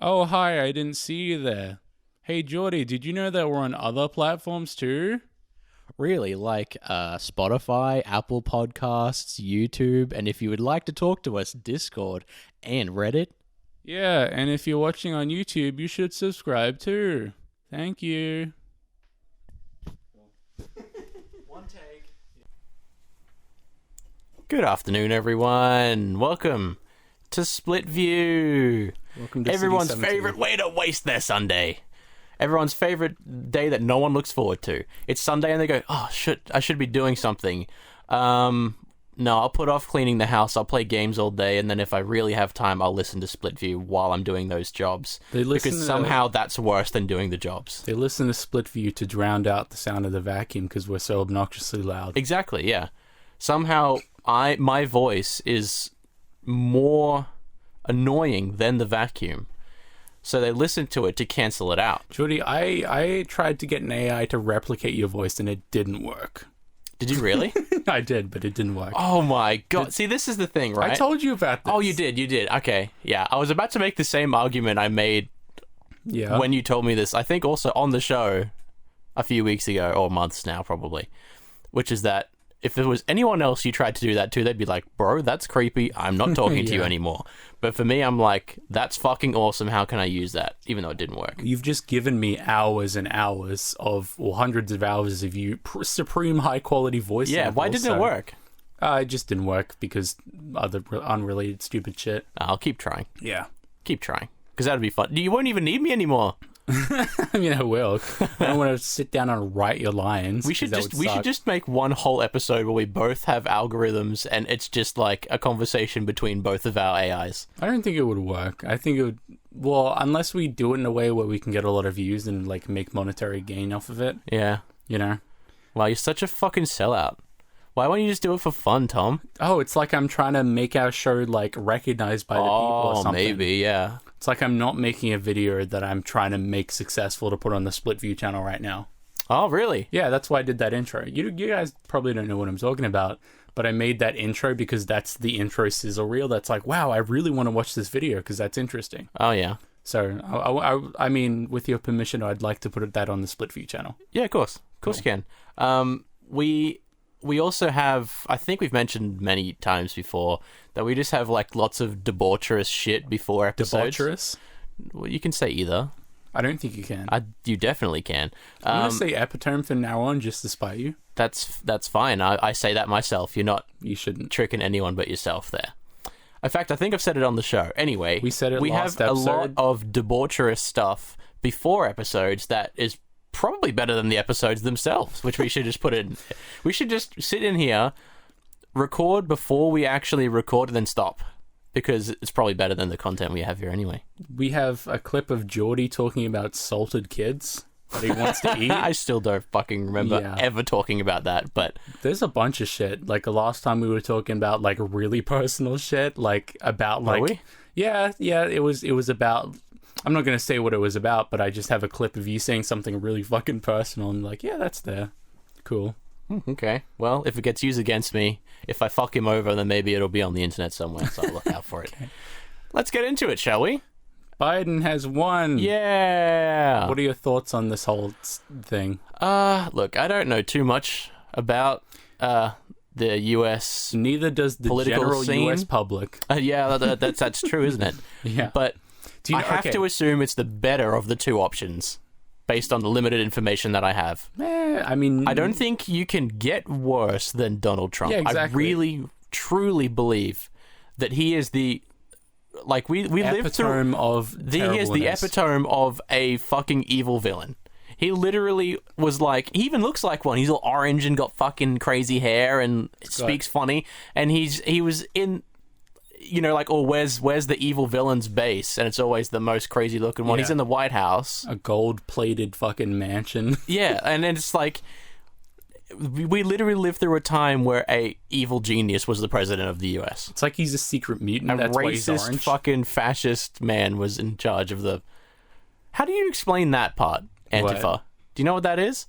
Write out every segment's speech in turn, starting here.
Oh, hi, I didn't see you there. Hey, Jordy, did you know that we're on other platforms too? Really, like Spotify, Apple Podcasts, YouTube, and if you would like to talk to us, Discord and Reddit. Yeah, and if you're watching on YouTube, you should subscribe too. Thank you. One take. Good afternoon, everyone. Welcome to Split View. Welcome to Everyone's City 17. favorite way to waste their Sunday. Everyone's favorite day that no one looks forward to. It's Sunday and they go, oh, shit, I should be doing something. No, I'll put off cleaning the house. I'll play games all day. And then if I really have time, I'll listen to Split View while I'm doing those jobs. Because somehow that's worse than doing the jobs. They listen to Split View to drown out the sound of the vacuum because we're so obnoxiously loud. Exactly, yeah. Somehow my voice is more annoying than the vacuum. So they listen to it to cancel it out. Jordy, I tried to get an AI to replicate your voice and it didn't work. Did you really? I did, but it didn't work. Oh my god. See, this is the thing, right? I told you about this. Oh, you did. Okay, yeah. I was about to make the same argument I made when you told me this. I think also on the show a few weeks ago, or months now probably, which is that if there was anyone else you tried to do that to, they'd be like, bro, that's creepy. I'm not talking to you anymore. But for me, I'm like, that's fucking awesome. How can I use that? Even though it didn't work. You've just given me hours and hours or hundreds of hours of you supreme high quality voice. Yeah, why didn't it work? It just didn't work because other unrelated stupid shit. I'll keep trying. Yeah. Keep trying. Because that'd be fun. You won't even need me anymore. I mean, I will. I don't want to sit down and write your lines. We should just make one whole episode where we both have algorithms and it's just like a conversation between both of our AIs. I don't think it would work. I think it would, well, unless we do it in a way where we can get a lot of views and like make monetary gain off of it. Yeah. You know? Wow, you're such a fucking sellout. Why won't you just do it for fun, Tom? Oh, it's like I'm trying to make our show like recognized by the people or something. Oh, maybe, yeah. It's like I'm not making a video that I'm trying to make successful to put on the Split View channel right now. Oh, really? Yeah, that's why I did that intro. You guys probably don't know what I'm talking about, but I made that intro because that's the intro sizzle reel. That's like, wow, I really want to watch this video because that's interesting. Oh, yeah. So, I mean, with your permission, I'd like to put that on the Split View channel. Yeah, of course. Of course you can. We also have, I think we've mentioned many times before, that we just have like lots of debaucherous shit before episodes. Debaucherous? Well, you can say either. I don't think you can. You definitely can. I'm going to say epitome from now on just to spite you. That's fine. I say that myself. You shouldn't tricking anyone but yourself there. In fact, I think I've said it on the show. Anyway, we said it we last have episode. A lot of debaucherous stuff before episodes that is probably better than the episodes themselves, which we should just put in. We should just sit in here, record before we actually record, and then stop. Because it's probably better than the content we have here anyway. We have a clip of Jordy talking about salted kids that he wants to eat. I still don't fucking remember ever talking about that, but there's a bunch of shit. Like the last time we were talking about like really personal shit, like about like... Are we? Yeah, it was about... I'm not going to say what it was about, but I just have a clip of you saying something really fucking personal and like, yeah, that's there. Cool. Okay. Well, if it gets used against me, if I fuck him over, then maybe it'll be on the internet somewhere, so I'll look out for it. Okay. Let's get into it, shall we? Biden has won. Yeah. What are your thoughts on this whole thing? Look, I don't know too much about the US. Neither does the general scene. US public. Yeah, that's true, isn't it? Yeah. But I have to assume it's the better of the two options, based on the limited information that I have. I mean... I don't think you can get worse than Donald Trump. Yeah, exactly. I really, truly believe that he is the... Like, we live through... He is the epitome of a fucking evil villain. He literally was like... He even looks like one. He's all orange and got fucking crazy hair and speaks funny. And he was in... You know, like, where's the evil villain's base? And it's always the most crazy looking one. Yeah. He's in the White House. A gold-plated fucking mansion. Yeah, and then it's like, we literally lived through a time where a evil genius was the president of the US. It's like he's a secret mutant. That's racist, why he's orange. Fucking fascist man was in charge of the... How do you explain that part, Antifa? What? Do you know what that is?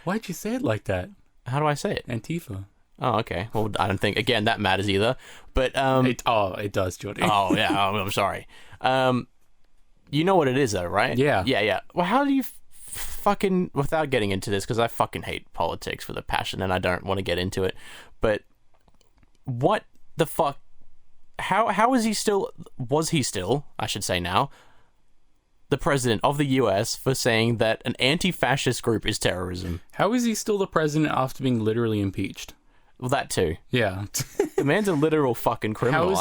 Why'd you say it like that? How do I say it? Antifa. Oh, okay. Well, I don't think, again, that matters either. But it does, Jordy. Oh, yeah. I'm sorry. You know what it is, though, right? Yeah. Yeah. Well, how do you fucking... Without getting into this, because I fucking hate politics with a passion, and I don't want to get into it, but what the fuck... How is he still... Was he still, I should say now, the president of the US for saying that an anti-fascist group is terrorism? How is he still the president after being literally impeached? Well, that too. Yeah. The man's a literal fucking criminal.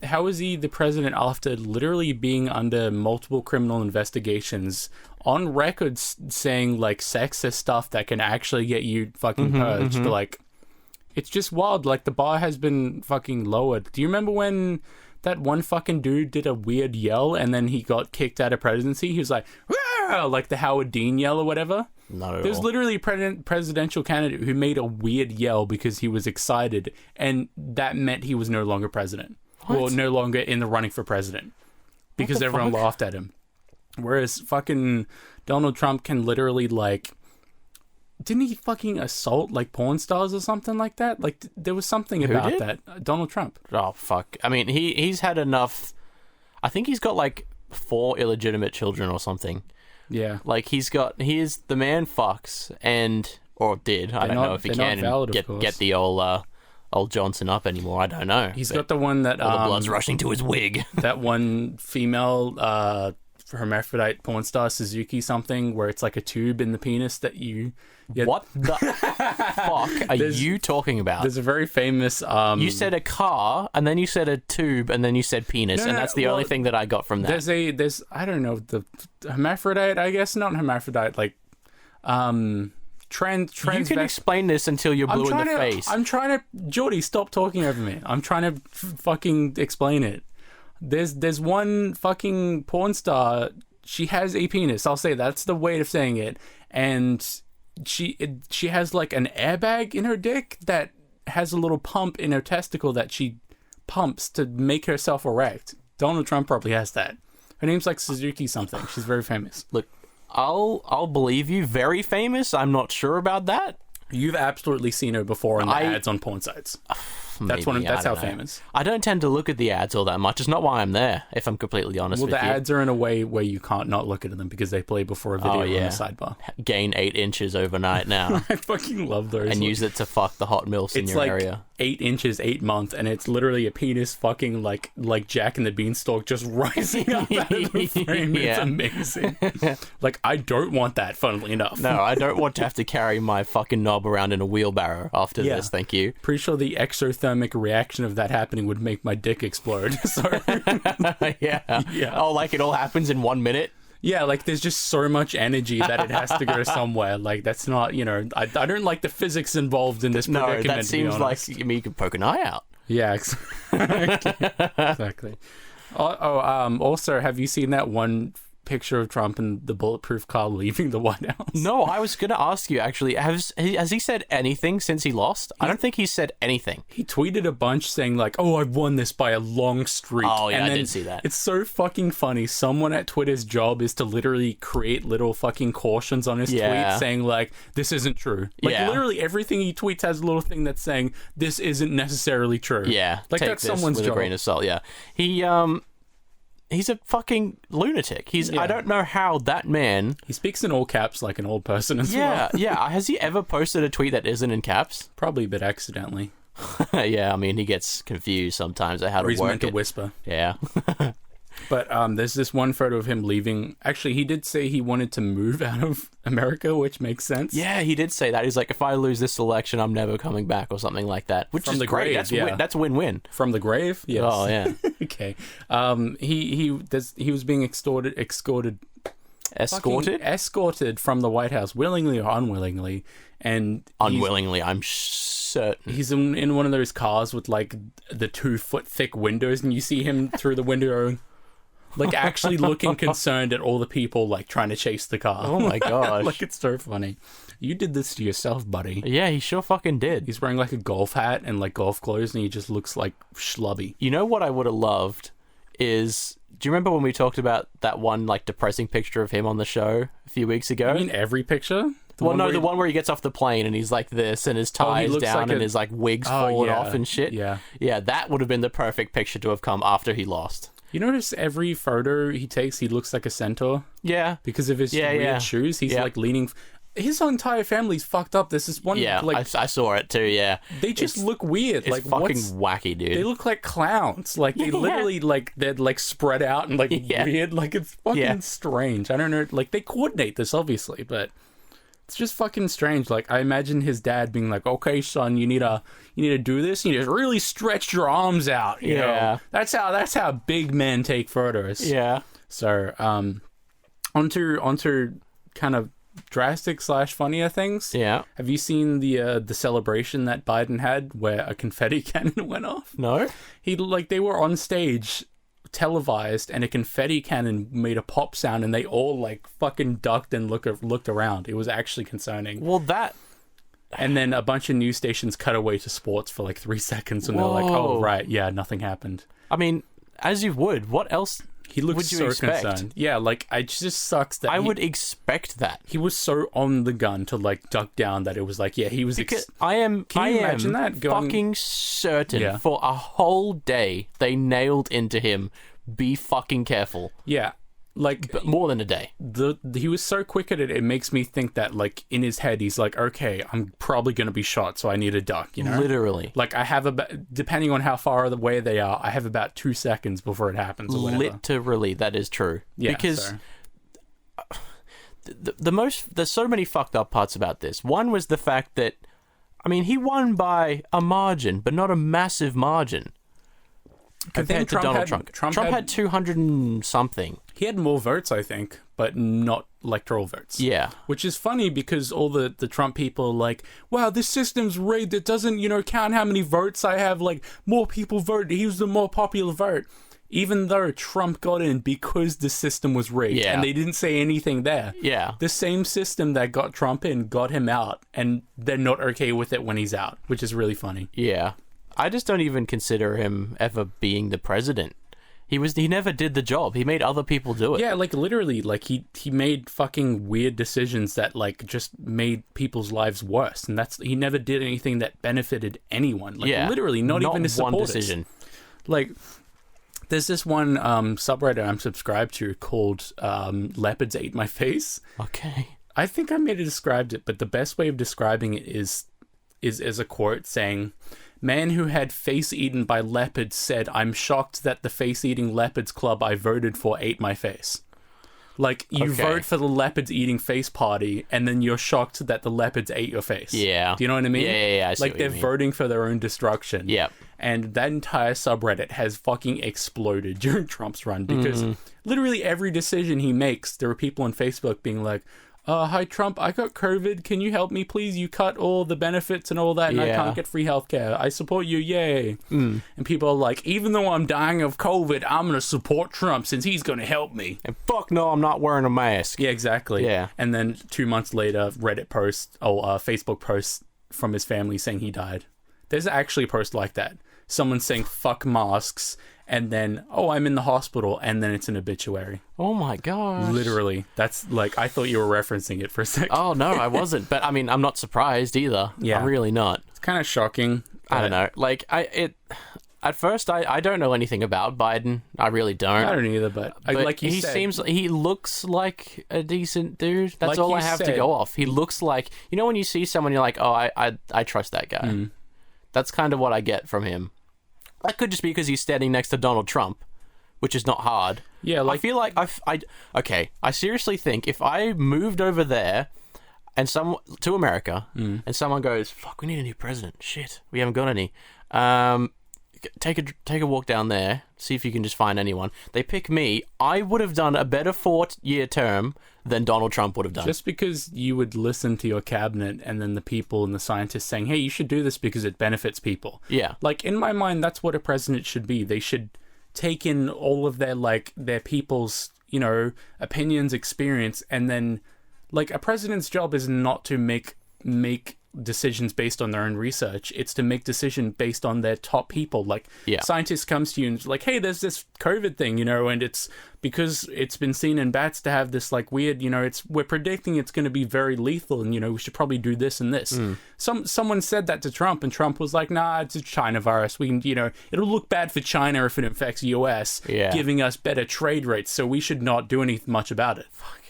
How is he the president after literally being under multiple criminal investigations, on record saying, like, sexist stuff that can actually get you fucking purged? Like, it's just wild. Like, the bar has been fucking lowered. Do you remember when that one fucking dude did a weird yell and then he got kicked out of presidency? He was like, "Rah!" Like the Howard Dean yell or whatever. Not at all. There's literally a presidential candidate who made a weird yell because he was excited, and that meant he was no longer president. What? Or no longer in the running for president. Because everyone laughed at him. Whereas fucking Donald Trump can literally, like... Didn't he fucking assault, like, porn stars or something like that? Like, there was something about that. Donald Trump. Oh, fuck. I mean, he's had enough... I think he's got, like, 4 illegitimate children or something. Yeah. Like, he is the man fucks, and... Or did. I don't know if he can get the old Johnson up anymore. I don't know. He's got the one that... all the blood's rushing to his wig. That one female... hermaphrodite porn star, Suzuki something, where it's like a tube in the penis that you... What the fuck are you talking about? There's a very famous... You said a car, and then you said a tube, and then you said penis, and that's the only thing that I got from that. There's I don't know, the hermaphrodite, I guess, not hermaphrodite, like... Trans. You can explain this until you're blue in the face. I'm trying to... Jordy, stop talking over me. I'm trying to fucking explain it. There's one fucking porn star. She has a penis. I'll say that's the way of saying it. And she has like an airbag in her dick that has a little pump in her testicle that she pumps to make herself erect. Donald Trump probably has that. Her name's like Suzuki something. She's very famous. Look, I'll believe you. Very famous. I'm not sure about that. You've absolutely seen her before in the ads on porn sites. That's how famous. I don't tend to look at the ads all that much. It's not why I'm there, if I'm completely honest with you. Well, the ads are in a way where you can't not look at them because they play before a video on the sidebar. Gain 8 inches overnight now. I fucking love those. And use it to fuck the hot milfs in your area. 8 inches, 8 months, and it's literally a penis fucking like Jack and the Beanstalk just rising up out of the frame. It's amazing. Like, I don't want that, funnily enough. No, I don't want to have to carry my fucking knob around in a wheelbarrow after this, thank you. Pretty sure the exothermic reaction of that happening would make my dick explode. So yeah. Oh, like it all happens in 1 minute? Yeah, like there's just so much energy that it has to go somewhere. Like, that's not, I don't like the physics involved in this predicament. No, that seems like, you could poke an eye out. Yeah, exactly. Also, have you seen that one picture of Trump in the bulletproof car leaving the White House? No, I was going to ask you, actually. Has he said anything since he lost? I don't think he's said anything. He tweeted a bunch saying, like, oh, I've won this by a long streak. Oh, yeah, I did see that. It's so fucking funny. Someone at Twitter's job is to literally create little fucking cautions on his tweet saying, like, this isn't true. Like, literally everything he tweets has a little thing that's saying, this isn't necessarily true. Yeah, like, that's someone's job. With a grain of salt, yeah. He's a fucking lunatic. I don't know how that man... He speaks in all caps like an old person as well. Yeah. Has he ever posted a tweet that isn't in caps? Probably, but accidentally. Yeah, I mean, he gets confused sometimes at how to work it. Or he's meant to whisper. Yeah. But there's this one photo of him leaving. Actually, he did say he wanted to move out of America, which makes sense. Yeah, he did say that. He's like, if I lose this election, I'm never coming back, or something like that. Which is great. That's a win-win. From the grave? Yes. Oh, yeah. Okay. He was being escorted from the White House, willingly or unwillingly. And unwillingly, I'm certain. He's in one of those cars with, like, the 2-foot thick windows, and you see him through the window... Like, actually looking concerned at all the people, like, trying to chase the car. Oh, my gosh. Like, it's so funny. You did this to yourself, buddy. Yeah, he sure fucking did. He's wearing, like, a golf hat and, like, golf clothes, and he just looks, like, schlubby. You know what I would have loved is... Do you remember when we talked about that one, like, depressing picture of him on the show a few weeks ago? You mean every picture? The one where he gets off the plane and he's like this and his tie's down and his, like, wig's falling off and shit. Yeah. Yeah, that would have been the perfect picture to have come after he lost. You notice every photo he takes, he looks like a centaur? Yeah. Because of his weird shoes. He's like leaning... His entire family's fucked up. This is one... Yeah, like, I saw it too, yeah. They just look weird. It's like fucking wacky, dude. They look like clowns. Like, they literally, like, they're, like, spread out and, like, weird. Like, it's fucking strange. I don't know. Like, they coordinate this, obviously, but... It's just fucking strange. Like, I imagine his dad being like, "Okay, son, you need to do this. You need to really stretch your arms out." You know? That's how big men take photos. Yeah. So, onto kind of drastic / funnier things. Yeah. Have you seen the celebration that Biden had where a confetti cannon went off? No. They were on stage, televised, and a confetti cannon made a pop sound, and they all like fucking ducked and looked around. It was actually concerning. Well, and then a bunch of news stations cut away to sports for like 3 seconds, and they're like, "Oh right, yeah, nothing happened." I mean, as you would. What else? He looks so concerned. Yeah, like it just sucks that I would expect that. He was so on the gun to like duck down that it was like, yeah, he was. Can you imagine that? Fucking certain for a whole day they nailed into him. Be fucking careful. Yeah, like but more than a day. He was so quick at it. It makes me think that like in his head he's like, okay, I'm probably gonna be shot, so I need a duck. You know, literally. Like I have depending on how far away they are, I have about 2 seconds before it happens. Or whatever. Literally, that is true. Yeah, because there's so many fucked up parts about this. One was the fact that, I mean, he won by a margin, but not a massive margin. Compared to Donald Trump. Trump had 200 and something. He had more votes, I think, but not electoral votes. Yeah. Which is funny because all the Trump people are like, wow, this system's rigged. It doesn't, count how many votes I have. Like, more people voted. He was the more popular vote. Even though Trump got in because the system was rigged. Yeah. And they didn't say anything there. Yeah. The same system that got Trump in got him out. And they're not okay with it when he's out, which is really funny. Yeah. I just don't even consider him ever being the president. He never did the job. He made other people do it. Yeah, like literally, like he made fucking weird decisions that like just made people's lives worse, and he never did anything that benefited anyone. Like literally, not even his supporters. One decision. Like, there's this one subreddit I'm subscribed to called "Leopards Ate My Face." Okay. I think I may have described it, but the best way of describing it is as a quote saying, "Man who had face eaten by leopards said, 'I'm shocked that the face-eating leopards club I voted for ate my face.'" Like, you vote for the leopards eating face party, and then you're shocked that the leopards ate your face. Yeah. Do you know what I mean? Yeah, I see like, what they're you mean. voting for their own destruction. Yeah. And that entire subreddit has fucking exploded during Trump's run, because literally every decision he makes, there are people on Facebook being like, "Hi Trump, I got COVID. Can you help me, please? You cut all the benefits and all that, and I can't get free healthcare. I support you, yay!" And people are like, "Even though I'm dying of COVID, I'm gonna support Trump since he's gonna help me." And fuck no, I'm not wearing a mask. Yeah, exactly. Yeah. And then 2 months later, Reddit post or Facebook post from his family saying he died. There's actually a post like that. Someone saying "fuck masks," and then, "Oh, I'm in the hospital," and then it's an obituary. Oh my gosh. Literally. That's like, I thought you were referencing it for a second. Oh no, I wasn't. But I mean, I'm not surprised either. Yeah. I'm really not. It's kind of shocking. I don't know. Like, at first, I don't know anything about Biden. I really don't. I don't either, but like you said, he looks like a decent dude. That's like all I have to go off. He looks like, when you see someone, you're like, oh, I trust that guy. That's kind of what I get from him. That could just be because he's standing next to Donald Trump, which is not hard. Yeah, like, I feel like I seriously think if I moved over there and to America and someone goes, "Fuck, we need a new president. Shit, we haven't got any." Take a walk down there, see if you can just find anyone. They pick me. I would have done a better 4-year term than Donald Trump would have done. Just because you would listen to your cabinet and then the people and the scientists saying, "Hey, you should do this because it benefits people." Yeah. Like, in my mind, that's what a president should be. They should take in all of their people's, opinions, experience, and then, like, a president's job is not to make decisions based on their own research. It's to make decisions based on their top people. Like, scientists comes to you and like, hey, there's this COVID thing, and it's because it's been seen in bats to have this like weird, we're predicting it's going to be very lethal, and we should probably do this and this. Someone said that to Trump, and Trump was like, nah, it's a China virus. We can, it'll look bad for China if it infects US, giving us better trade rates, so we should not do anything much about it. Fuck.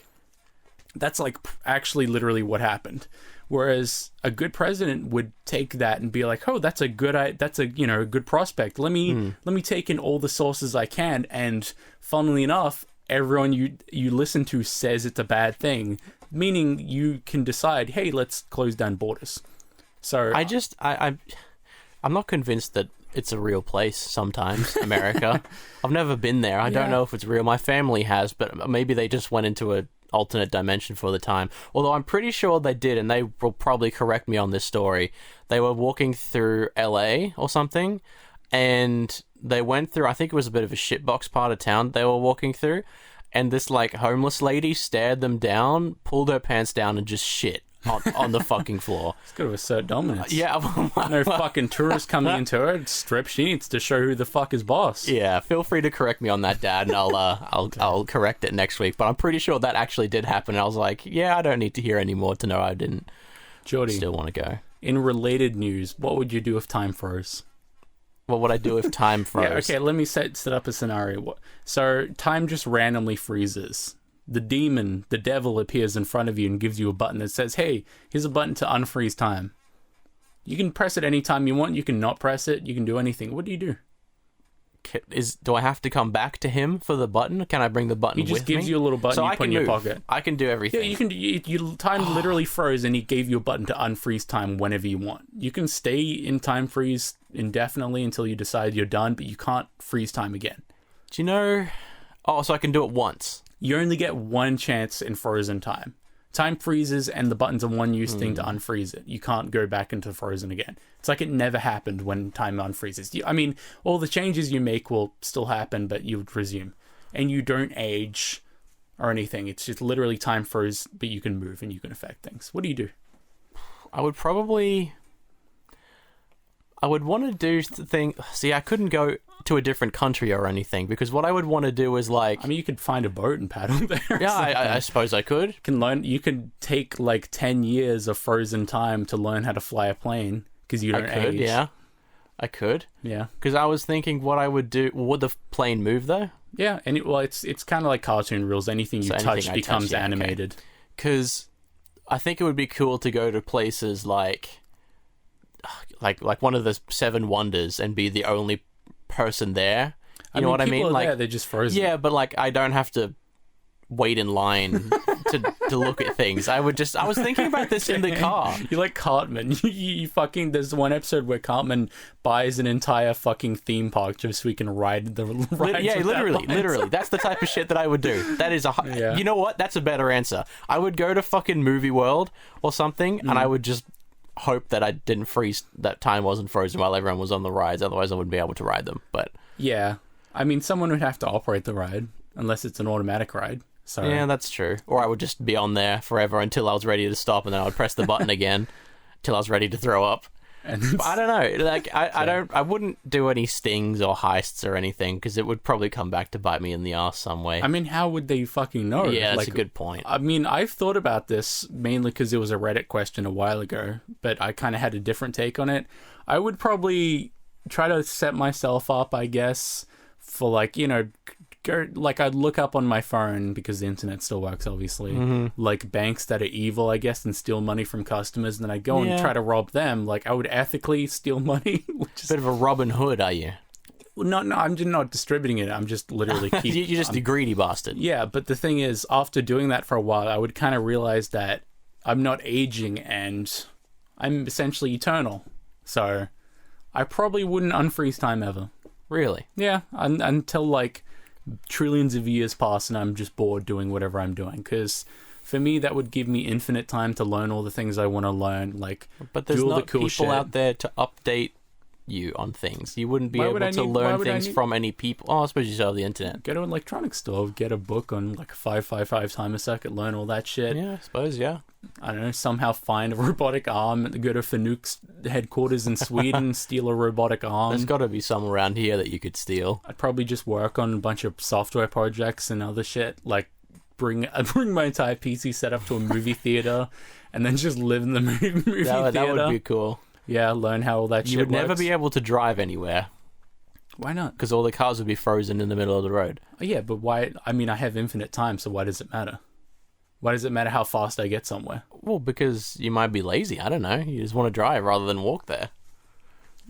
That's like actually literally what happened. Whereas a good president would take that and be like, oh, that's a good prospect. Let me take in all the sources I can. And funnily enough, everyone you listen to says it's a bad thing, meaning you can decide, hey, let's close down borders. So I'm not convinced that it's a real place sometimes, America. I've never been there. I don't know if it's real. My family has, but maybe they just went into a alternate dimension for the time. Although I'm pretty sure they did, and they will probably correct me on this story. They were walking through LA or something, and they went through, I think it was a bit of a shitbox part of town they were walking through, and this like homeless lady stared them down, pulled her pants down, and just shit on the fucking floor. It's got to assert dominance. Yeah. No fucking tourists coming into her strip. She needs to show who the fuck is boss. Yeah, feel free to correct me on that, Dad, and I'll correct it next week. But I'm pretty sure that actually did happen. And I was like, yeah, I don't need to hear any more to know I didn't. Jordy, still want to go. In related news, what would you do if time froze? What would I do if time froze? Yeah, okay, let me set up a scenario. So time just randomly freezes. The demon, the devil, appears in front of you and gives you a button that says, hey, here's a button to unfreeze time. You can press it anytime you want. You can not press it. You can do anything. What do you do? Do I have to come back to him for the button? Can I bring the button with me? He just gives you a little button you put in your pocket. I can do everything. Yeah, you can. You time literally froze, and he gave you a button to unfreeze time whenever you want. You can stay in time freeze indefinitely until you decide you're done, but you can't freeze time again. Do you know... Oh, so I can do it once. You only get one chance in frozen time. Time freezes, and the button's a one-use thing to unfreeze it. You can't go back into frozen again. It's like it never happened when time unfreezes. I mean, all the changes you make will still happen, but you would resume. And you don't age or anything. It's just literally time froze, but you can move and you can affect things. What do you do? I would want to do the thing... See, I couldn't go to a different country or anything, because what I would want to do is like... I mean, you could find a boat and paddle there. Yeah, I suppose I could. You could take like 10 years of frozen time to learn how to fly a plane, because you don't age. Yeah, I could. Yeah. Because I was thinking what I would do... Would the plane move, though? Yeah, and it's kind of like cartoon rules. Anything you touch becomes animated. Because I think it would be cool to go to places like one of the Seven Wonders and be the only person there. You know what I mean? Like, they're just frozen. Yeah, but like I don't have to wait in line to look at things. I was thinking about this in the car. You like Cartman. You fucking... There's one episode where Cartman buys an entire fucking theme park just so he can ride the rides. Yeah, literally. That's the type of shit that I would do. That is You know what? That's a better answer. I would go to fucking Movie World or something, and I would just hope that I didn't freeze, that time wasn't frozen while everyone was on the rides. Otherwise, I wouldn't be able to ride them. But yeah, I mean, someone would have to operate the ride unless it's an automatic ride. So yeah, that's true. Or I would just be on there forever until I was ready to stop, and then I would press the button again till I was ready to throw up. I don't know. Like I wouldn't do any stings or heists or anything, because it would probably come back to bite me in the ass some way. I mean, how would they fucking know? Yeah, that's a good point. I mean, I've thought about this mainly because it was a Reddit question a while ago, but I kind of had a different take on it. I would probably try to set myself up, I guess, for like, I'd look up on my phone, because the internet still works, obviously, like banks that are evil, I guess, and steal money from customers, and then I go and try to rob them. Like, I would ethically steal money. Which is... Bit of a Robin Hood, are you? No, I'm just not distributing it. I'm just literally You're just a greedy bastard. Yeah, but the thing is, after doing that for a while, I would kind of realize that I'm not aging, and I'm essentially eternal. So I probably wouldn't unfreeze time ever. Really? Yeah, until like trillions of years pass and I'm just bored doing whatever I'm doing, because for me that would give me infinite time to learn all the things I want to learn, like but there's do all not the cool people shit out there to update you on things. You wouldn't be able to learn things from any people. Oh, I suppose you still have the internet. Go to an electronics store, get a book on like 555 timer circuit, learn all that shit. Yeah, I suppose, yeah. I don't know, somehow find a robotic arm, go to Fanuc's headquarters in Sweden, steal a robotic arm. There's got to be some around here that you could steal. I'd probably just work on a bunch of software projects and other shit, like bring my entire PC setup to a movie theater, and then just live in the movie theater. That would be cool. Yeah, learn how all that shit works. You would never be able to drive anywhere. Why not? Because all the cars would be frozen in the middle of the road. Oh, yeah, but why? I mean, I have infinite time, so why does it matter? Why does it matter how fast I get somewhere? Well, because you might be lazy. I don't know. You just want to drive rather than walk there.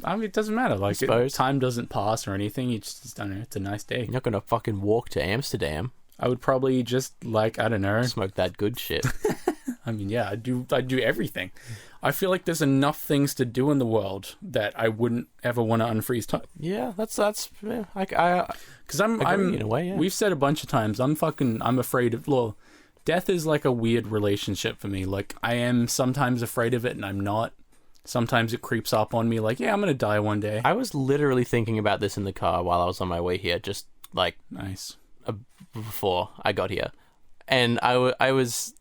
I mean, it doesn't matter. Like, time doesn't pass or anything. You just don't know. It's a nice day. You're not going to fucking walk to Amsterdam. I would probably just, like, I don't know. Smoke that good shit. I mean, yeah, I'd do everything. I feel like there's enough things to do in the world that I wouldn't ever want to unfreeze time. Yeah, that's yeah, because I'm in a way, yeah. We've said a bunch of times, I'm afraid of, well, death is like a weird relationship for me. Like, I am sometimes afraid of it and I'm not. Sometimes it creeps up on me like, yeah, I'm going to die one day. I was literally thinking about this in the car while I was on my way here, just like nice before I got here. And I was,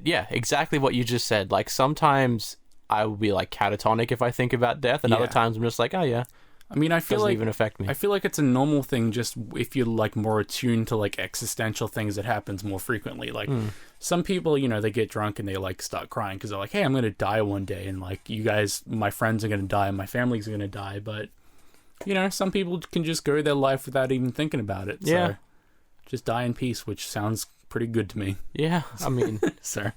yeah, exactly what you just said. Like, sometimes I will be like catatonic if I think about death, and other times I'm just like, oh yeah. I mean, I feel doesn't like even affect me. I feel like it's a normal thing just if you're like more attuned to like existential things that happens more frequently. Like some people, you know, they get drunk and they like start crying because they're like, hey, I'm going to die one day. And like, you guys, my friends are going to die and my family's going to die. But, you know, some people can just go their life without even thinking about it. Yeah. So just die in peace, which sounds pretty good to me. Yeah. I mean,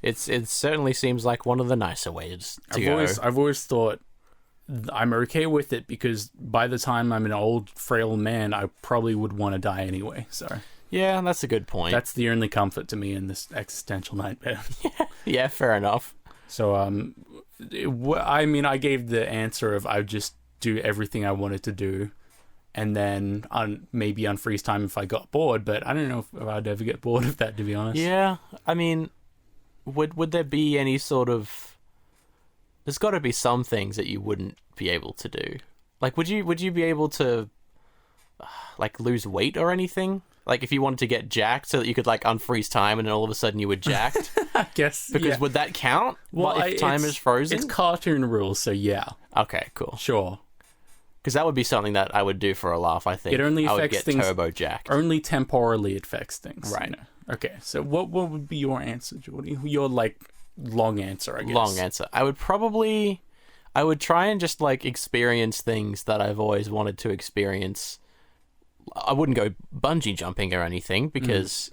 it certainly seems like one of the nicer ways to go. I've always thought, I'm okay with it because by the time I'm an old, frail man, I probably would want to die anyway. So yeah, that's a good point. That's the only comfort to me in this existential nightmare. Yeah, fair enough. So, I mean, I gave the answer of I would just do everything I wanted to do, and then maybe unfreeze time if I got bored. But I don't know if I'd ever get bored of that, to be honest. Yeah, I mean, would there be any sort of? There's got to be some things that you wouldn't be able to do. Like, would you be able to, like, lose weight or anything? Like, if you wanted to get jacked so that you could, like, unfreeze time and then all of a sudden you were jacked? I guess, because would that count? Well, if time is frozen? It's cartoon rules, so yeah. Okay, cool. Sure. Because that would be something that I would do for a laugh, I think. It only affects things... turbo jacked. Only temporally it affects things. Right. You know? Okay, so what would be your answer, Jordy? Your, like... long answer, I guess. Long answer. I would try and just like experience things that I've always wanted to experience. I wouldn't go bungee jumping or anything because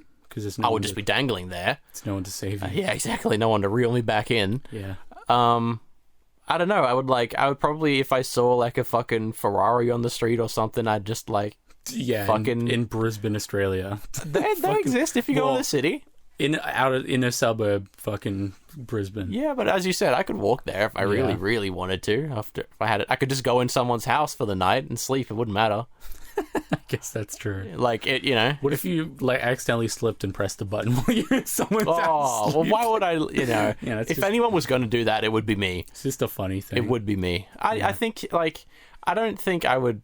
I would just be dangling there. It's no one to save you. Yeah, exactly. No one to reel me back in. Yeah. I don't know. I would probably, if I saw like a fucking Ferrari on the street or something, I'd just like fucking in Brisbane, Australia. They exist if you go to the city. In a suburb, fucking Brisbane. Yeah, but as you said, I could walk there if I really, really wanted to. If I had it, I could just go in someone's house for the night and sleep. It wouldn't matter. I guess that's true. Like it, you know. What if you like accidentally slipped and pressed the button while you're in someone's house? Oh, well, why would I? You know, if anyone was going to do that, it would be me. It's just a funny thing. It would be me. I think like I don't think I would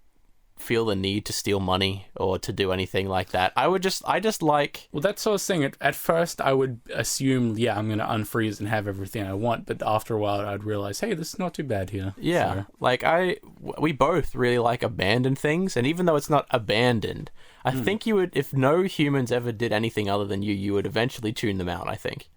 feel the need to steal money or to do anything like that. I just like... Well, that's what I was saying. At first, I would assume, yeah, I'm going to unfreeze and have everything I want, but after a while, I'd realize, hey, this is not too bad here. Yeah, so. Like, we both really like abandoned things, and even though it's not abandoned, I think you would, if no humans ever did anything other than you would eventually tune them out, I think.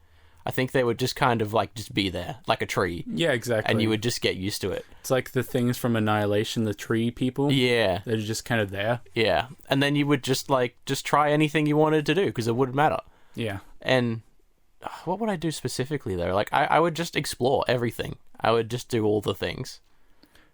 I think they would just kind of like just be there, like a tree. Yeah, exactly. And you would just get used to it. It's like the things from Annihilation, the tree people. Yeah. They're just kind of there. Yeah. And then you would just try anything you wanted to do because it wouldn't matter. Yeah. And what would I do specifically though? Like I would just explore everything. I would just do all the things.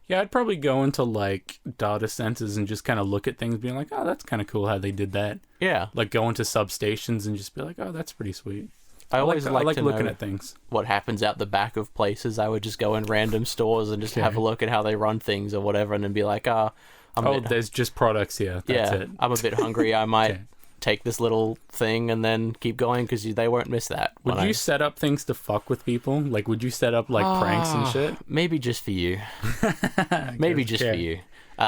Yeah, I'd probably go into like data centers and just kind of look at things being like, oh, that's kind of cool how they did that. Yeah. Like go into substations and just be like, oh, that's pretty sweet. I always like to looking know at things. What happens out the back of places. I would just go in random stores and just have a look at how they run things or whatever, and then be like, there's just products here. That's it. I'm a bit hungry. I might take this little thing and then keep going because they won't miss that. Would you set up things to fuck with people? Like, would you set up, like, pranks and shit? Maybe just for you. Maybe just for you.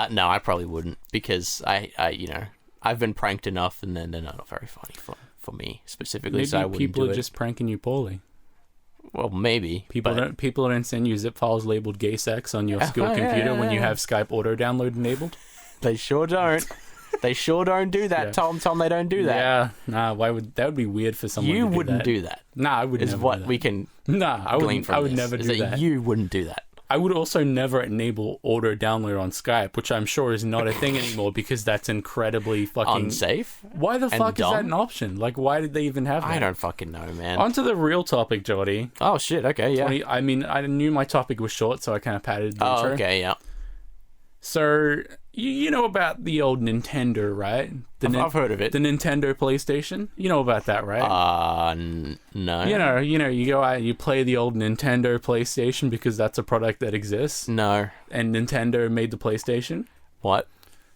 No, I probably wouldn't, because I've been pranked enough, and then they're not very funny for me specifically. Maybe so I wouldn't people do are it. just pranking you poorly. Well, maybe People don't send you zip files labeled gay sex on your school computer when you have Skype auto download enabled. They sure don't. They sure don't do that, Yeah. Tom, they don't do that. Yeah, nah. That would be weird for someone. You to wouldn't do do that. Nah, I would. Is never what do that. we can. Nah, I glean would. from I would this, never is do that. You wouldn't do that. I would also never enable auto download on Skype, which I'm sure is not a thing anymore because that's incredibly fucking Unsafe. Why the fuck is dumb? that an option? Like, why did they even have that? I don't fucking know, man. Onto the real topic, Jordy. Oh shit. Okay. Yeah. I mean, I knew my topic was short, so I kind of padded the intro. Okay. Yeah. So, you know about the old Nintendo, right? I've heard of it. The Nintendo PlayStation? You know about that, right? No. You go out and you play the old Nintendo PlayStation because that's a product that exists. No. And Nintendo made the PlayStation. What?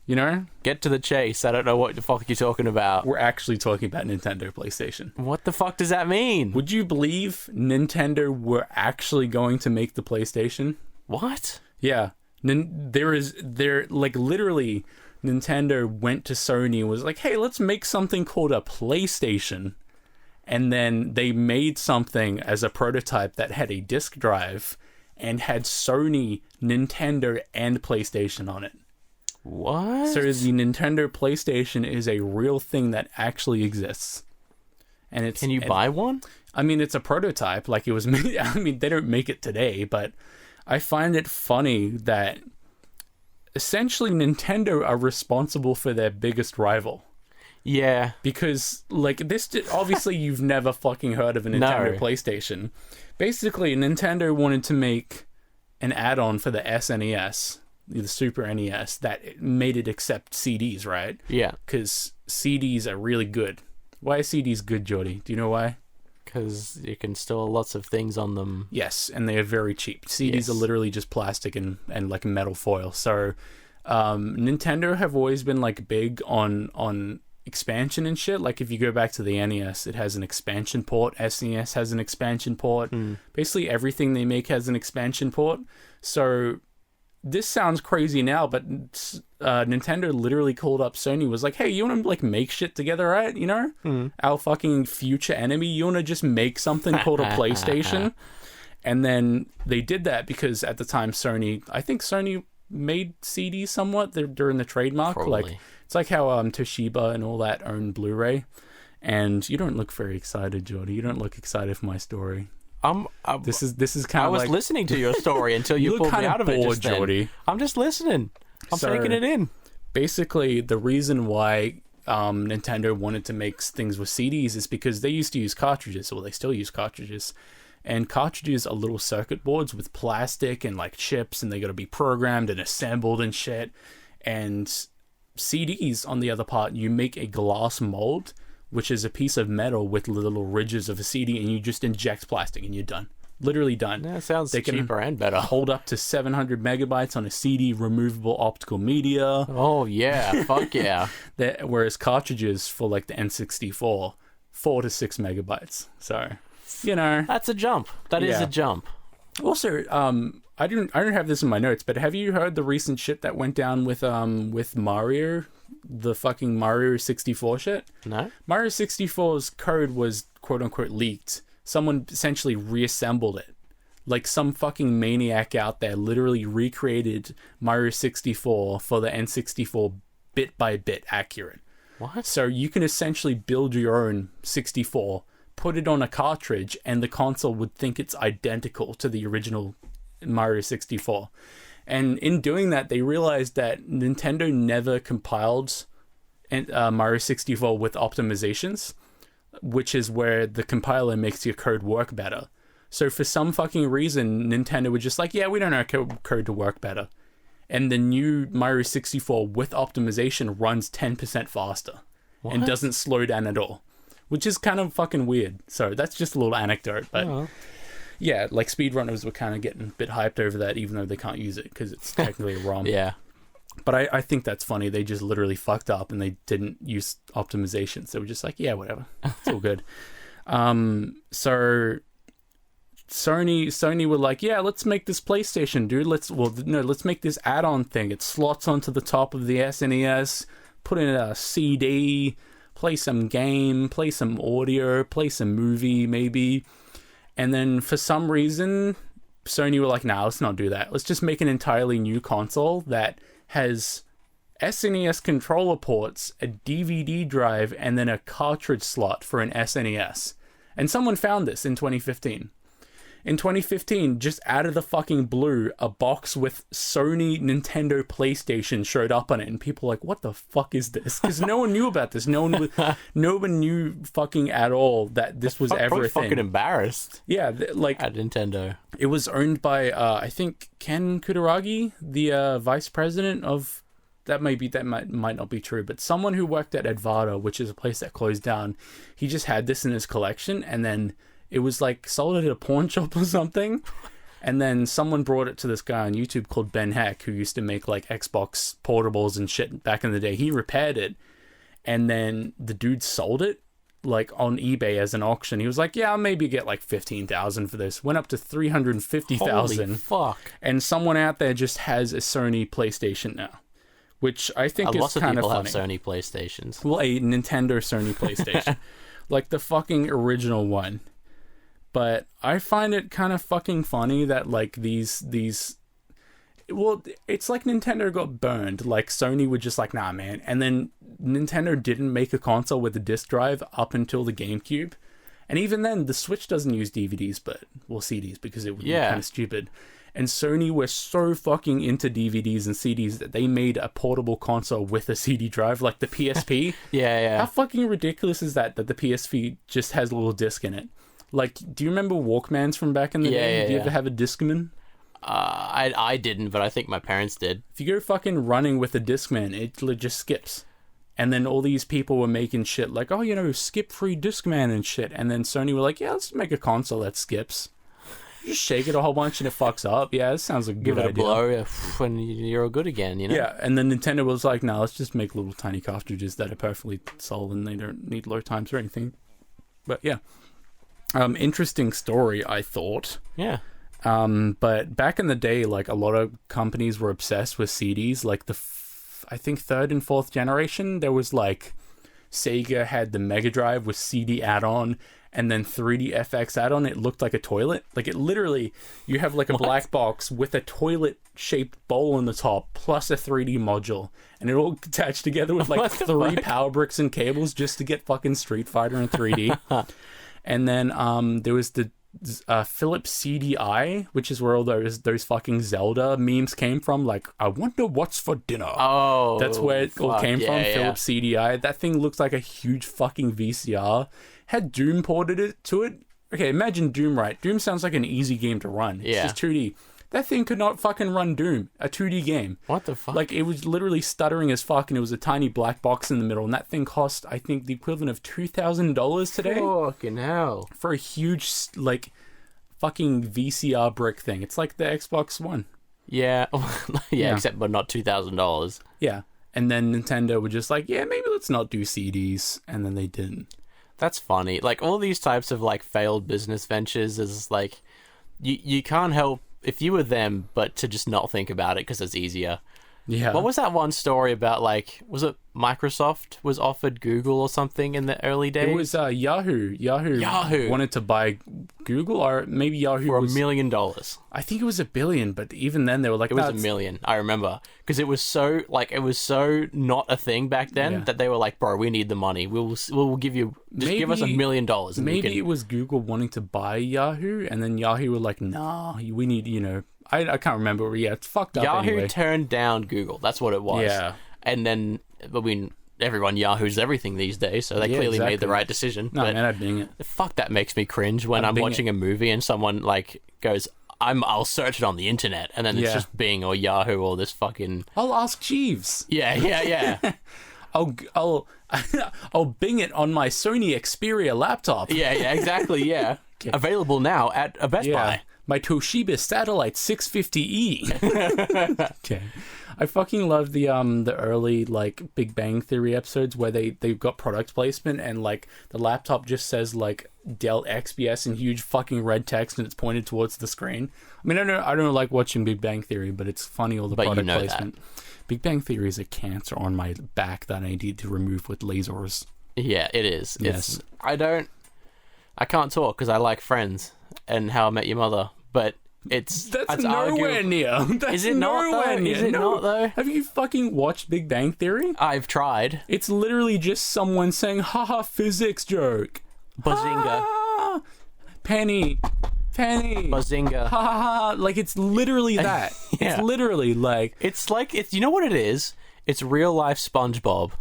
You know? Get to the chase. I don't know what the fuck you're talking about. We're actually talking about Nintendo PlayStation. What the fuck does that mean? Would you believe Nintendo were actually going to make the PlayStation? What? Yeah. Literally, Nintendo went to Sony and was like, hey, let's make something called a PlayStation. And then they made something as a prototype that had a disk drive and had Sony, Nintendo, and PlayStation on it. What? So the Nintendo PlayStation is a real thing that actually exists. And it's Can you buy one? I mean, it's a prototype. Like, it was made. I mean, they don't make it today, but I find it funny that essentially Nintendo are responsible for their biggest rival. Yeah. Because, like, obviously you've never fucking heard of a Nintendo No. PlayStation. Basically, Nintendo wanted to make an add-on for the SNES, the Super NES, that made it accept CDs, right? Yeah. Because CDs are really good. Why are CDs good, Jordy? Do you know why? Because you can store lots of things on them. Yes, and they are very cheap. CDs Yes. are literally just plastic and like metal foil. So Nintendo have always been like big on expansion and shit. Like, if you go back to the NES, it has an expansion port. SNES has an expansion port. Basically everything they make has an expansion port. So this sounds crazy now, but Nintendo literally called up Sony, was like, hey, you want to like make shit together, right? You know, our fucking future enemy, you want to just make something called a PlayStation? And then they did that because at the time I think Sony made CDs somewhat during the trademark. Probably. Like, it's like how Toshiba and all that own Blu-ray. And you don't look very excited, Jordy. You don't look excited for my story. This is kind of like... I was listening to your story until you pulled me out of it just then. Jordy. I'm just listening. I'm taking it in. Basically, the reason why Nintendo wanted to make things with CDs is because they used to use cartridges, or they still use cartridges. And cartridges are little circuit boards with plastic and like chips, and they got to be programmed and assembled and shit. And CDs, on the other part, you make a glass mold, which is a piece of metal with little ridges of a CD, and you just inject plastic and you're done. Literally done. That sounds They can cheaper and better. hold up to 700 megabytes on a CD, removable optical media. Oh, yeah. Fuck yeah. Whereas cartridges for like the N64, 4 to 6 megabytes. So, you know. That's a jump. That is Yeah. a jump. Also, I don't have this in my notes, but have you heard the recent shit that went down with Mario? The fucking Mario 64 shit? No? Mario 64's code was quote-unquote leaked. Someone essentially reassembled it. Like, some fucking maniac out there literally recreated Mario 64 for the N64 bit by bit accurate. What? So you can essentially build your own 64, put it on a cartridge, and the console would think it's identical to the original Mario 64. And in doing that, they realized that Nintendo never compiled Mario 64 with optimizations, which is where the compiler makes your code work better. So for some fucking reason, Nintendo were just like, yeah, we don't know code to work better. And the new Mario 64 with optimization runs 10% faster and doesn't slow down at all, which is kind of fucking weird. So that's just a little anecdote, but... Yeah, like speedrunners were kind of getting a bit hyped over that, even though they can't use it because it's technically a ROM. Yeah. But I think that's funny. They just literally fucked up and they didn't use optimizations. They were just like, yeah, whatever. It's all good. So Sony were like, yeah, let's make this PlayStation, dude. Let's make this add-on thing. It slots onto the top of the SNES, put in a CD, play some game, play some audio, play some movie, maybe. And then for some reason, Sony were like, nah, let's not do that. Let's just make an entirely new console that has SNES controller ports, a DVD drive, and then a cartridge slot for an SNES. And someone found this in 2015. In 2015, just out of the fucking blue, a box with Sony, Nintendo, PlayStation showed up on it, and people were like, what the fuck is this? Because no one knew about this. No one knew fucking at all that this was ever a thing. Fucking embarrassed. Yeah, like... At Nintendo. It was owned by, I think, Ken Kutaragi, the vice president of... That might not be true, but someone who worked at Advata, which is a place that closed down, he just had this in his collection, and then... It was like sold at a pawn shop or something. And then someone brought it to this guy on YouTube called Ben Heck, who used to make like Xbox portables and shit back in the day. He repaired it. And then the dude sold it like on eBay as an auction. He was like, yeah, I'll maybe get like 15,000 for this. Went up to 350,000. Holy fuck. And someone out there just has a Sony PlayStation now, which I think is kind of funny. Lots of people have Sony PlayStations. Well, a Nintendo Sony PlayStation. Like the fucking original one. But I find it kind of fucking funny that, like, these... Well, it's like Nintendo got burned. Like, Sony were just like, nah, man. And then Nintendo didn't make a console with a disc drive up until the GameCube. And even then, the Switch doesn't use DVDs, CDs, because it would be kind of stupid. And Sony were so fucking into DVDs and CDs that they made a portable console with a CD drive, like the PSP. Yeah. How fucking ridiculous is that the PSP just has a little disc in it? Like, do you remember Walkmans from back in the day? Did you ever have a Discman? I didn't, but I think my parents did. If you go fucking running with a Discman, it just skips. And then all these people were making shit like, oh, skip-free Discman and shit. And then Sony were like, yeah, let's make a console that skips. You just shake it a whole bunch and it fucks up. Yeah, it sounds like a good idea. Blow, and you're all good again, you know? Yeah, and then Nintendo was like, no, let's just make little tiny cartridges that are perfectly solid and they don't need load times or anything. But yeah. Interesting story, I thought. Yeah. But back in the day, like, a lot of companies were obsessed with CDs. Like, I think 3rd and 4th generation, there was, like, Sega had the Mega Drive with CD add-on, and then 3D FX add-on. It looked like a toilet. Like, it literally, you have, like, a black box with a toilet-shaped bowl on the top, plus a 3D module. And it all attached together with, like, 3 power bricks and cables just to get fucking Street Fighter in 3D. And then there was the Philips CDI, which is where all those fucking Zelda memes came from. Like, I wonder what's for dinner. Oh, that's where it all came from. Philips CDI. That thing looks like a huge fucking VCR. Had Doom ported to it. Okay, imagine Doom, right? Doom sounds like an easy game to run. It's just 2D. That thing could not fucking run Doom, a 2D game. What the fuck? Like, it was literally stuttering as fuck, and it was a tiny black box in the middle, and that thing cost, I think, the equivalent of $2,000 today. Fucking hell. For a huge, like, fucking VCR brick thing. It's like the Xbox One. Yeah. Yeah, except but not $2,000. Yeah. And then Nintendo were just like, yeah, maybe let's not do CDs, and then they didn't. That's funny. Like, all these types of, like, failed business ventures is, like, you can't help if you were them, but to just not think about it because it's easier. Yeah. What was that one story about, like, was it Microsoft was offered Google or something in the early days? It was Yahoo. Yahoo wanted to buy Google, or maybe Yahoo for $1 million. I think it was $1 billion, but even then they were like, it was $1 million. I remember because it was so not a thing back then that they were like, bro, we need the money. We'll give you give us $1 million. Maybe it was Google wanting to buy Yahoo, and then Yahoo were like, nah, we need I can't remember. Yeah, it's fucked up. Yahoo anyway. turned down Google. That's what it was. Yeah. And then, everyone Yahoo's everything these days, so they clearly made the right decision. No, man, I'm being it. Fuck, that makes me cringe when I'm watching a movie and someone, like, goes, I'll search it on the internet, and then it's just Bing or Yahoo or this fucking... I'll ask Jeeves. Yeah. I'll Bing it on my Sony Xperia laptop. Yeah, exactly, yeah. Okay. Available now at a Best Buy. My Toshiba Satellite 650E. Okay. I fucking love the early like Big Bang Theory episodes where they've got product placement and like the laptop just says like Dell XPS in huge fucking red text and it's pointed towards the screen. I mean, I don't like watching Big Bang Theory, but it's funny all the product placement. That. Big Bang Theory is a cancer on my back that I need to remove with lasers. Yeah, it is. Yes. I can't talk because I like Friends and How I Met Your Mother, but that's nowhere near. Is it nowhere near? Is it not though? Have you fucking watched Big Bang Theory? I've tried. It's literally just someone saying, haha, physics joke. Bazinga. Ah, Penny. Bazinga. Ha ha ha. Like, it's literally that. Yeah. It's literally like... It's you know what it is? It's real life SpongeBob.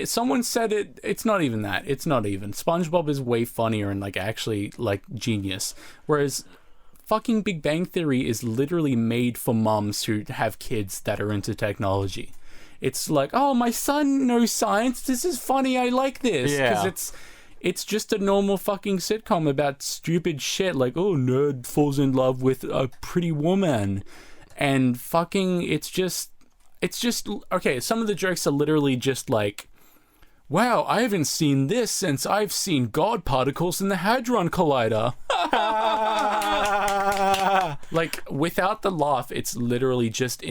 Someone said it. It's not even that. It's not even. SpongeBob is way funnier and like actually like genius. Whereas fucking Big Bang Theory is literally made for mums who have kids that are into technology. It's like, oh, my son knows science. This is funny. I like this. Yeah. Because it's just a normal fucking sitcom about stupid shit like, oh, nerd falls in love with a pretty woman. And fucking, it's just, okay, some of the jokes are literally just like, wow, I haven't seen this since I've seen God particles in the Hadron Collider. Like, without the laugh, it's literally just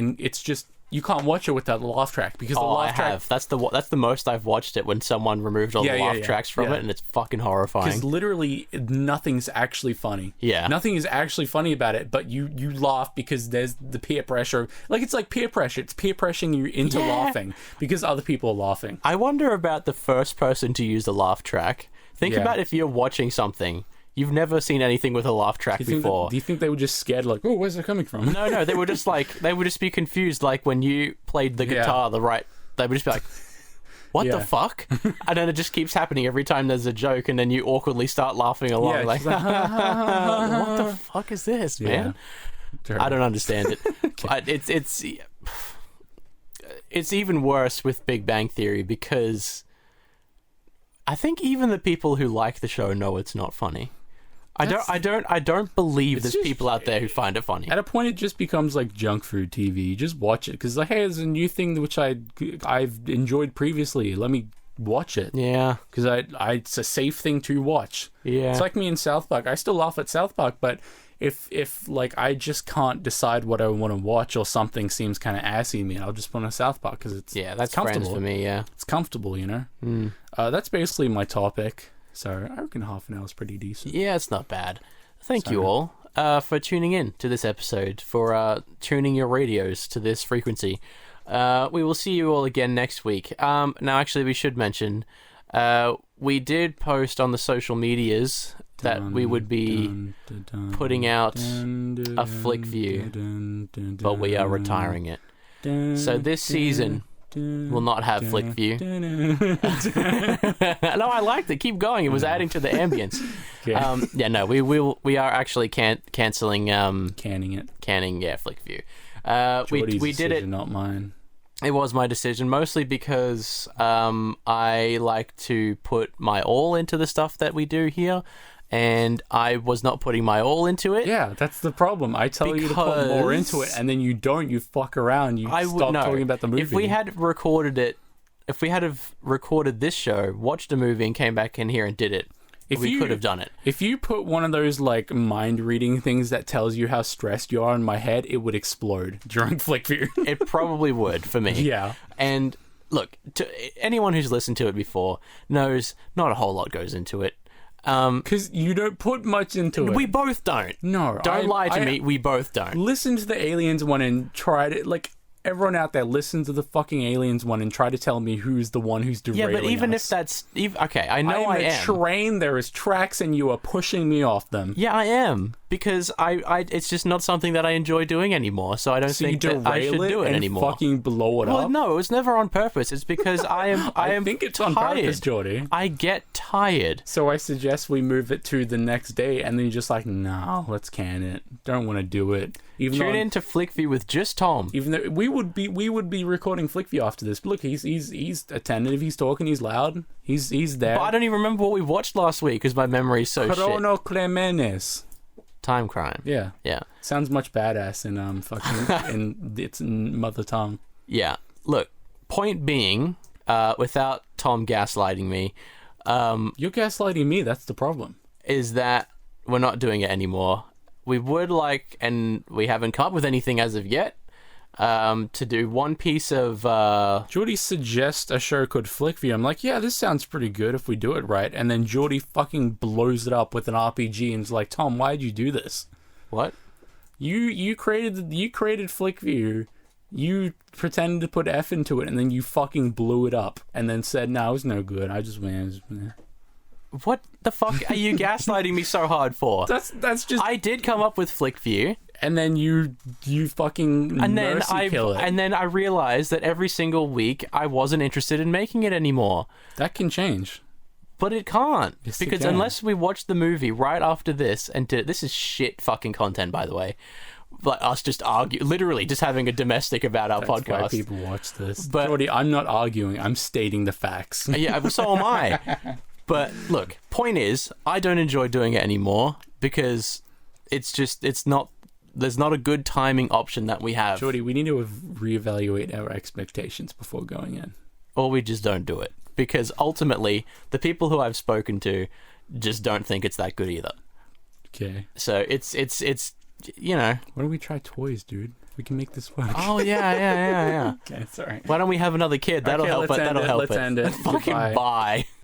you can't watch it without the laugh track because the laugh track... That's the most I've watched it when someone removed all the laugh tracks from it, and it's fucking horrifying. Because literally nothing's actually funny. Yeah. Nothing is actually funny about it, but you laugh because there's the peer pressure. Like, it's like peer pressure. It's peer pressuring you into laughing because other people are laughing. I wonder about the first person to use the laugh track. Think about if you're watching something... You've never seen anything with a laugh track before. Do you think they were just scared, like, oh, where's it coming from? No, they were just like, they would just be confused, like when you played the guitar they would just be like, what the fuck? And then it just keeps happening every time there's a joke, and then you awkwardly start laughing along, like what the fuck is this, man? I don't understand it. But it's even worse with Big Bang Theory I think even the people who like the show know it's not funny. I don't believe there's people out there who find it funny. At a point, it just becomes like junk food TV. You just watch it because, like, hey, there's a new thing which I've enjoyed previously. Let me watch it. Yeah, because it's a safe thing to watch. Yeah, it's like me in South Park. I still laugh at South Park, but if like I just can't decide what I want to watch or something seems kind of assy to me, I'll just put on a South Park because that's comfortable Friends for me. Yeah, it's comfortable, you know. That's basically my topic. So I reckon half an hour is pretty decent. Yeah, it's not bad. Thank you all for tuning in to this episode, for tuning your radios to this frequency. We will see you all again next week. Now, actually, we should mention we did post on the social medias that we would be putting out a flick view, but we are retiring it. So this season... will not have flick view. No, I liked it. Keep going. It was adding to the ambience. We are actually canceling canning flick view. Jordy's we did it. Not mine. It was my decision, mostly because I like to put my all into the stuff that we do here. And I was not putting my all into it. Yeah, that's the problem. I tell you to put more into it, and then you don't. You fuck around. You stop talking about the movie. If we had recorded this show, watched a movie, and came back in here and did it, we could have done it. If you put one of those like mind reading things that tells you how stressed you are in my head, it would explode during flick view. It probably would for me. Yeah. And look, to anyone who's listened to it before knows not a whole lot goes into it. Because you don't put much into it. We both don't. No. Don't lie to me. We both don't. Listen to the Aliens one and try to, like, everyone out there, listen to the fucking Aliens one and try to tell me who's the one who's derailing us. Yeah, but even if that's... okay, I know I am. I'm a train, there is tracks, and you are pushing me off them. Yeah, I am. Because it's just not something that I enjoy doing anymore, so I don't think that I should do it anymore. Fucking blow it up? Well, no, it was never on purpose. It's because I think it's tired. on purpose, Jordy. I get tired. So I suggest we move it to the next day, and then you're just like, no, let's can it. Don't want to do it. Tune in to Flickview with just Tom. Even though we would be recording Flickview after this. But look, he's attentive. He's talking. He's loud. He's there. But I don't even remember what we watched last week because my memory's so shit. Chrono Clemenes. Time crime. Yeah. Yeah. Sounds much badass in fucking in its mother tongue. Yeah. Look, point being, without Tom gaslighting me, you're gaslighting me. That's the problem. Is that we're not doing it anymore. We would like, and we haven't come up with anything as of yet, to do one piece of... Jordy suggests a show called Flickview. I'm like, yeah, this sounds pretty good if we do it right. And then Jordy fucking blows it up with an RPG and is like, Tom, why'd you do this? What? You created Flickview. You pretended to put F into it, and then you fucking blew it up, and then said, no, it was no good. I just went... What the fuck are you gaslighting me so hard for? That's just... I did come up with Flickview. And then you fucking kill it. And then I realized that every single week I wasn't interested in making it anymore. That can change. But it can't. Yes, because it can. unless we watch the movie right after this, and this is shit fucking content, by the way. Like us just literally just having a domestic about our podcast. That's why people watch this. But Jordy, I'm not arguing. I'm stating the facts. Yeah, so am I. But look, point is, I don't enjoy doing it anymore because there's not a good timing option that we have. Jordy, we need to reevaluate our expectations before going in. Or we just don't do it. Because ultimately, the people who I've spoken to just don't think it's that good either. Okay. So it's you know. Why don't we try toys, dude? We can make this work. Oh, yeah. Okay, it's all right. Why don't we have another kid? That'll help it. Let's end it. Fucking bye.